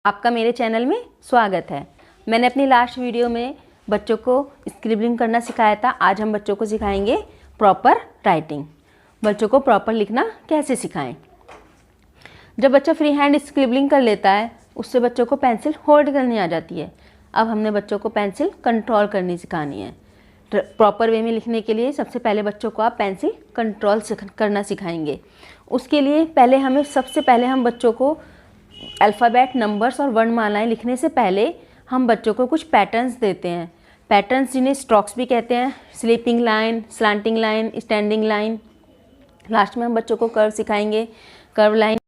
आपका मेरे चैनल में स्वागत है। मैंने अपनी लास्ट वीडियो में बच्चों को स्क्रिबलिंग करना सिखाया था। आज हम बच्चों को सिखाएंगे प्रॉपर राइटिंग। बच्चों को प्रॉपर लिखना कैसे सिखाएं। जब बच्चा फ्री हैंड स्क्रिबलिंग कर लेता है उससे बच्चों को पेंसिल होल्ड करनी आ जाती है। अब हमने बच्चों को पेंसिल कंट्रोल करनी सिखानी है। प्रॉपर वे में लिखने के लिए सबसे पहले बच्चों को आप पेंसिल कंट्रोल करना सिखाएंगे। उसके लिए सबसे पहले हम बच्चों को अल्फ़ाबेट, नंबर्स और वर्णमालाएं लिखने से पहले हम बच्चों को कुछ पैटर्न्स देते हैं। पैटर्न्स जिन्हें स्ट्रोक्स भी कहते हैं, sleeping line, slanting line, standing line. Last में हम बच्चों को कर्व सिखाएंगे, कर्व लाइन,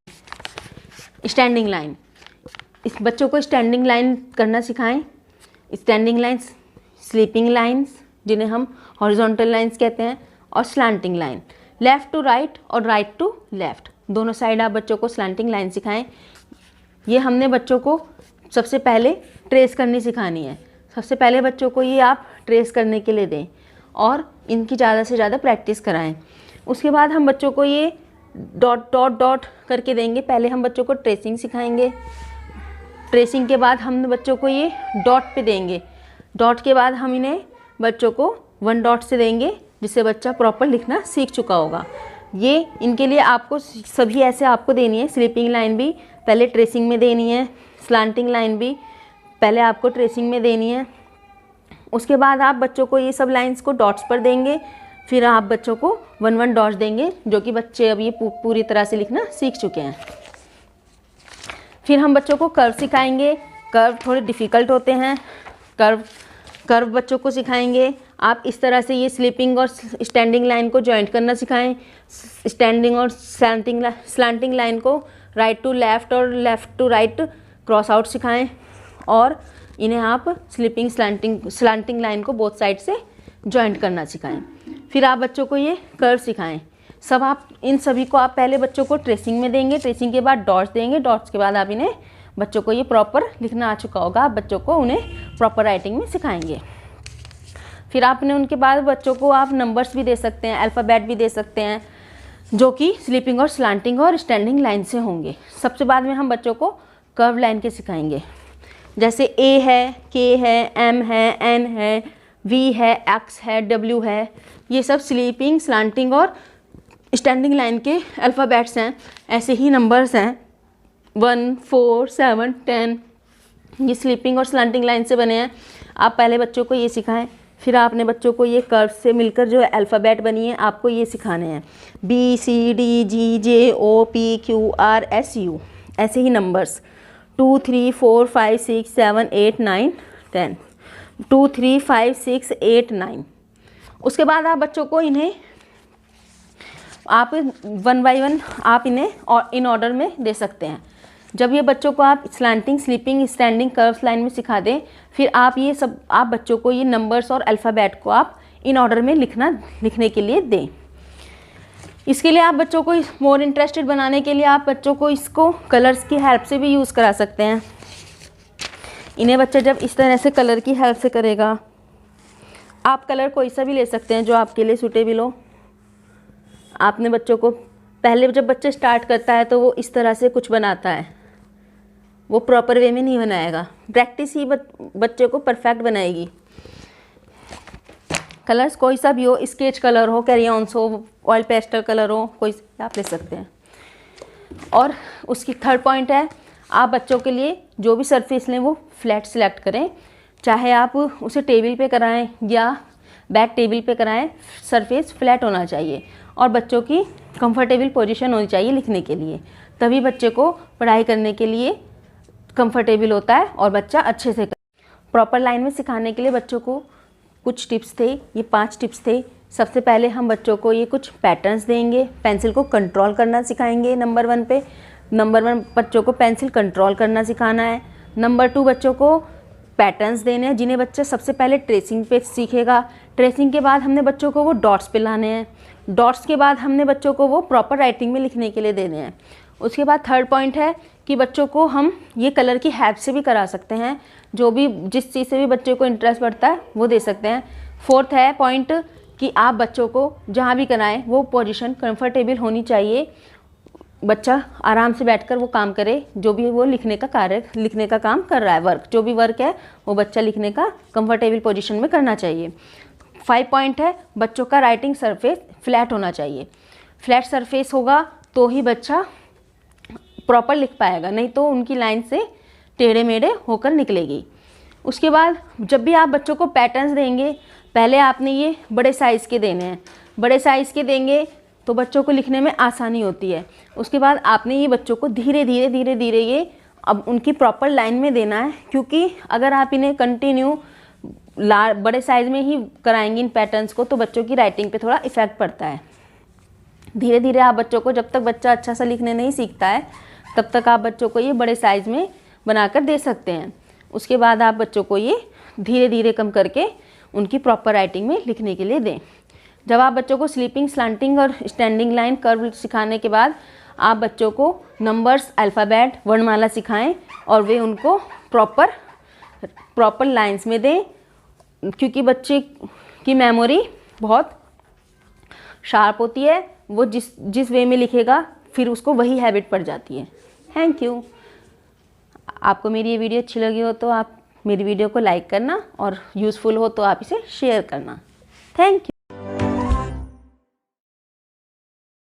स्टैंडिंग लाइन। इस बच्चों को स्टैंडिंग लाइन करना सिखाएं। स्टैंडिंग लाइन्स, स्लीपिंग लाइन्स जिन्हें हम हॉरिजॉन्टल लाइन्स कहते हैं, और slanting line. Left to right और राइट टू लेफ़्ट दोनों साइड आप बच्चों को स्लांटिंग लाइन सिखाएं। ये हमने बच्चों को सबसे पहले ट्रेस करनी सिखानी है। सबसे पहले बच्चों को ये आप ट्रेस करने के लिए दें और इनकी ज़्यादा से ज़्यादा प्रैक्टिस कराएं। उसके बाद हम बच्चों को ये डॉट डॉट डॉट करके देंगे। पहले हम बच्चों को ट्रेसिंग सिखाएंगे। ट्रेसिंग के बाद हम बच्चों को ये डॉट पे देंगे। डॉट के बाद हम इन्हें बच्चों को वन डॉट से देंगे, जिससे बच्चा प्रॉपर लिखना सीख चुका होगा। ये इनके लिए आपको सभी ऐसे आपको देनी है। स्लीपिंग लाइन भी पहले ट्रेसिंग में देनी है, स्लांटिंग लाइन भी पहले आपको ट्रेसिंग में देनी है। उसके बाद आप बच्चों को ये सब लाइंस को डॉट्स पर देंगे। फिर आप बच्चों को वन वन डॉट्स देंगे, जो कि बच्चे अब ये पूरी तरह से लिखना सीख चुके हैं। फिर हम बच्चों को कर्व सिखाएंगे। कर्व थोड़े डिफ़िकल्ट होते हैं। कर्व बच्चों को सिखाएंगे। आप इस तरह से ये स्लीपिंग और स्टैंडिंग लाइन को जॉइंट करना सिखाएं। स्टैंडिंग और स्लांटिंग लाइन को राइट टू लेफ़्ट और left to right cross out सिखाएं। और इन्हें आप स्लीपिंग स्लांटिंग लाइन को बोथ साइड से जॉइंट करना सिखाएं। फिर आप बच्चों को ये कर्व सिखाएं। इन सभी को आप पहले बच्चों को ट्रेसिंग में देंगे। ट्रेसिंग के बाद डॉट्स देंगे। डॉट्स के बाद आप इन्हें बच्चों को ये प्रॉपर लिखना आ चुका होगा। आप बच्चों को उन्हें प्रॉपर राइटिंग में सिखाएंगे। फिर आपने उनके बाद बच्चों को आप नंबर्स भी दे सकते हैं, अल्फ़ाबेट भी दे सकते हैं, जो कि स्लीपिंग और स्लांटिंग और स्टैंडिंग लाइन से होंगे। सबसे बाद में हम बच्चों को कर्व लाइन के सिखाएंगे। जैसे ए है, के है, एम है, एन है, वी है, एक्स है, डब्ल्यू है। ये सब स्लीपिंग, स्लांटिंग और स्टैंडिंग लाइन के अल्फ़ाबेट्स हैं। ऐसे ही नंबर्स हैं 1, 4, 7, 10। ये स्लीपिंग और स्लांटिंग लाइन से बने हैं। आप पहले बच्चों को ये सिखाएं। फिर आपने बच्चों को ये कर्व से मिलकर जो अल्फ़ाबेट बनी है आपको ये सिखाने हैं। B, C, D, G, J, O, P, Q, R, S, U। ऐसे ही नंबर्स 2, 3, 4, 5, 6, 7, 8, 9, 10। 2, 3, 5, 6, 8, 9। उसके बाद आप बच्चों को इन्हें आप वन बाई वन आप इन्हें और इन ऑर्डर में दे सकते हैं। जब ये बच्चों को आप slanting, sleeping, standing, curves line में सिखा दें, फिर आप बच्चों को ये नंबर्स और अल्फ़ाबेट को आप इन ऑर्डर में लिखने के लिए दें। इसके लिए आप बच्चों को मोर इंटरेस्टेड बनाने के लिए आप बच्चों को इसको कलर्स की हेल्प से भी यूज़ करा सकते हैं। इन्हें बच्चा जब इस तरह से कलर की हेल्प से करेगा, आप कलर कोई सा भी ले सकते हैं जो आपके लिए सूटेबल हो। आपने बच्चों को पहले जब बच्चा स्टार्ट करता है तो वो इस तरह से कुछ बनाता है, वो प्रॉपर वे में नहीं बनाएगा। प्रैक्टिस ही बच्चे को परफेक्ट बनाएगी। कलर्स कोई सा भी हो, स्केच कलर हो, कैरियॉन्स हो, ऑयल पेस्टल कलर हो, कोई आप ले सकते हैं। और उसकी थर्ड पॉइंट है, आप बच्चों के लिए जो भी सरफेस लें वो फ्लैट सिलेक्ट करें। चाहे आप उसे टेबल पे कराएं या बैक टेबल पे कराएं, सरफेस फ्लैट होना चाहिए और बच्चों की कंफर्टेबल पोजीशन होनी चाहिए लिखने के लिए। तभी बच्चे को पढ़ाई करने के लिए कंफर्टेबल होता है और बच्चा अच्छे से प्रॉपर लाइन में सिखाने के लिए बच्चों को कुछ टिप्स थे। ये 5 टिप्स थे। सबसे पहले हम बच्चों को ये कुछ पैटर्न्स देंगे। पेंसिल को कंट्रोल करना सिखाएंगे। नंबर 1 बच्चों को पेंसिल कंट्रोल करना सिखाना है। नंबर 2 बच्चों को पैटर्न्स देने हैं, जिन्हें बच्चा सबसे पहले ट्रेसिंग पे सीखेगा। ट्रेसिंग के बाद हमने बच्चों को वो डॉट्स पे लाने हैं। डॉट्स के बाद हमने बच्चों को वो प्रॉपर राइटिंग में लिखने के लिए देने हैं। उसके बाद थर्ड पॉइंट है कि बच्चों को हम ये कलर की हेल्प से भी करा सकते हैं। जो भी जिस चीज़ से भी बच्चे को इंटरेस्ट बढ़ता है वो दे सकते हैं। फोर्थ है पॉइंट कि आप बच्चों को जहाँ भी कराएं वो पोजीशन कंफर्टेबल होनी चाहिए। बच्चा आराम से बैठकर वो काम करे, जो भी वो लिखने का काम कर रहा है, जो भी वर्क है वो बच्चा लिखने का कंफर्टेबल पोजीशन में करना चाहिए। 5 पॉइंट है, बच्चों का राइटिंग सरफेस फ्लैट होना चाहिए। फ्लैट सरफेस होगा तो ही बच्चा प्रॉपर लिख पाएगा, नहीं तो उनकी लाइन से टेढ़े मेढ़े होकर निकलेगी। उसके बाद जब भी आप बच्चों को पैटर्न्स देंगे, पहले आपने ये बड़े साइज़ के देने हैं। बड़े साइज़ के देंगे तो बच्चों को लिखने में आसानी होती है। उसके बाद आपने ये बच्चों को धीरे धीरे ये अब उनकी प्रॉपर लाइन में देना है, क्योंकि अगर आप इन्हें कंटिन्यू बड़े साइज़ में ही कराएंगे इन पैटर्न्स को, तो बच्चों की राइटिंग पे थोड़ा इफ़ेक्ट पड़ता है। धीरे धीरे आप बच्चों को, जब तक बच्चा अच्छा सा लिखने नहीं सीखता है तब तक आप बच्चों को ये बड़े साइज़ में बनाकर दे सकते हैं। उसके बाद आप बच्चों को ये धीरे धीरे कम करके उनकी प्रॉपर राइटिंग में लिखने के लिए दें। जब आप बच्चों को स्लीपिंग, स्लांटिंग और स्टैंडिंग लाइन, कर्व सिखाने के बाद आप बच्चों को नंबर्स, अल्फ़ाबेट, वर्णमाला सिखाएं और वे उनको प्रॉपर लाइंस में दें, क्योंकि बच्चे की मेमोरी बहुत शार्प होती है। वो जिस वे में लिखेगा फिर उसको वही हैबिट पड़ जाती है। Thank you. आपको मेरी ये वीडियो अच्छी लगी हो तो आप मेरी वीडियो को लाइक करना, और यूज़फुल हो तो आप इसे शेयर करना। Thank you.